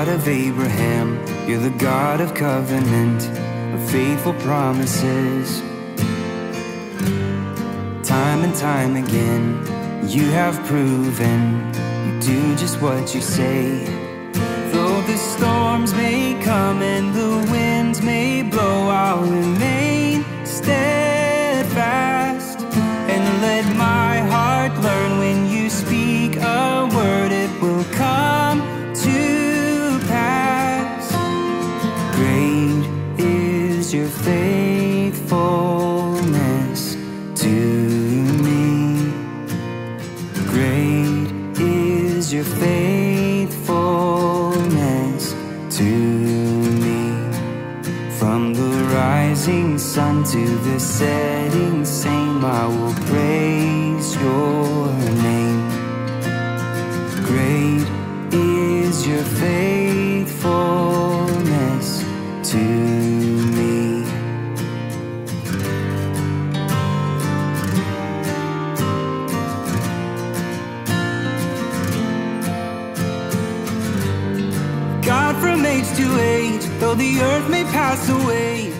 God of Abraham, you're the God of covenant, of faithful promises. Time and time again, you have proven you do just what you say. Though the storms may come and the winds may blow, I'll remain steadfast and let my heart learn when you speak a word, it will come to pass. Great is your faithfulness to me. Great is your faithfulness to me. From the rising sun to the setting same, I will praise your name. Great is your faithfulness to me. God, from age to age, though the earth may pass away,